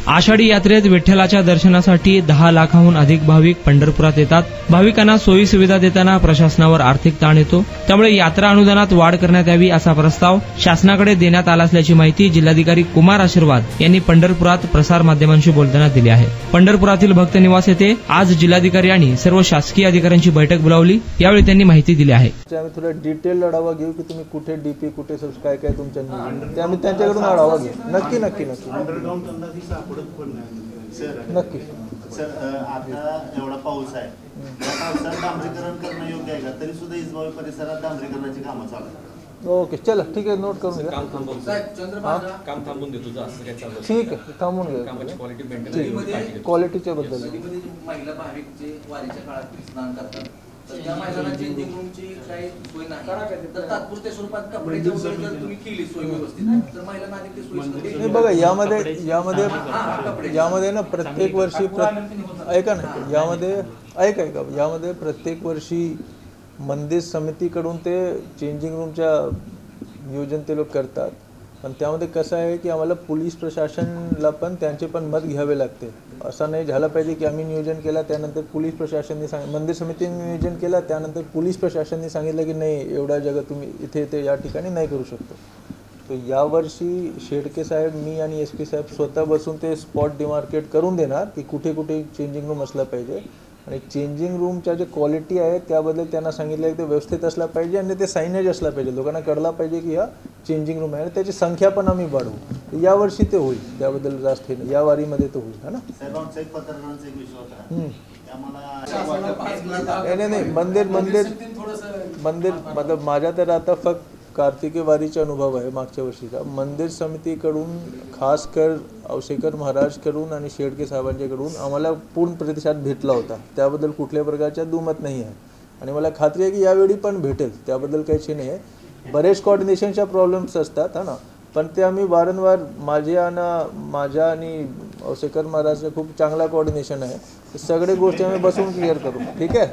आषाढी यात्रेत विठ्ठलाच्या दर्शनासाठी 10 लाखाहून अधिक भाविक पंढरपुरात येतात. भाविकांना सोयी सुविधा देताना प्रशासनावर आर्थिक ताण येतो. त्यामुळे यात्रा अनुदानात वाढ करण्यात यावी असा प्रस्ताव शासनाकडे देण्यात आला असल्याची माहिती जिल्हाधिकारी कुमार आशीर्वाद यांनी पंढरपुरात प्रसार माध्यमांशी बोलताना दिली आहे. पंढरपुरातील भक्त निवास येथे आज जिल्हाधिकारी आणि सर्व शासकीय अधिकाऱ्यांची बैठक बोलावली. यावेळी त्यांनी माहिती दिली आहे. आम्ही थोडा डिटेल आढावा घेऊ की तुम्ही कुठे डीपी कुठे काय काय तुमच्या ते आम्ही त्यांच्याकडून आढावा घेऊ. नक्की नक्की नक्की नक्की सर, आता एवढा पाऊस आहे, या पावसात डांबरीकरण करणं योग्य आहे का? तरी सुद्धा इजबावी परिसरात डांबरीकरणाची कामं चालू आहेत. ओके, चला ठीक आहे, नोट करून घ्या. काम थांबून देतो असं काय चालू ठीक आहे, थांबून घ्या. क्वालिटी मेंटेन क्वालिटीच्या बद्दल महिला भाविक जे वारीच्या काळात स्नान करतात तर त्या महिलांना चेंजिंग रूमची काही सोय नाही, तर तात्पुरत्या स्वरूपात कपड्याची वगैरे जर तुम्ही केली सोय व्यवस्थित तर महिलांना अधिक सोयी. बघा यामध्ये ना प्रत्येक वर्षी ऐका ना, यामध्ये प्रत्येक वर्षी मंदिर समितीकडून ते चेंजिंग रूमच्या नियोजन ते लोक करतात. पण त्यामध्ये कसं आहे की आम्हाला पोलीस प्रशासनला पण त्यांचे पण मत घ्यावे लागते. असं नाही झालं पाहिजे की आम्ही नियोजन केला त्यानंतर पोलीस प्रशासनाने मंदिर समितीने नियोजन केला त्यानंतर पोलीस प्रशासनाने सांगितलं की नाही एवढ्या जगा तुम्ही इथे या ठिकाणी नाही करू शकतो. तर यावर्षी शेडके साहेब, मी आणि SP साहेब स्वतः बसून ते स्पॉट डिमार्केट करून देणार की कुठे कुठे चेंजिंग रूम असला पाहिजे आणि चेंजिंग रूमच्या जे क्वालिटी आहे त्याबद्दल त्यांना सांगितलं की ते व्यवस्थित असला पाहिजे आणि ते सायनेज असला पाहिजे, लोकांना कळला पाहिजे की हा चेंजिंग रूम आहे आणि त्याची संख्या पण आम्ही वाढवू. यावर्षी ते होईल, त्याबद्दल जास्त हे या वारीमध्ये तो होईल. है ना, नाही मंदिर मतलब माझ्या तर आता फक्त कार्तिकी वारीचा अनुभव आहे मागच्या वर्षीचा. मंदिर समितीकडून खास कर औसेकर महाराजकडून आणि शेडके साहेबांच्याकडून आम्हाला पूर्ण प्रतिसाद भेटला होता. त्याबद्दल कुठल्याही प्रकारच्या दुमत नाही आहे आणि मला खात्री आहे की यावेळी पण भेटेल, त्याबद्दल काहीच नाही आहे. बरेच कोऑर्डिनेशनच्या प्रॉब्लेम्स असतात, हा ना, पण ते आम्ही वारंवार माझ्या आणि औसेकर महाराजचा खूप चांगला कोऑर्डिनेशन आहे. सगळे गोष्टी आम्ही बसून क्लिअर करू. ठीक आहे.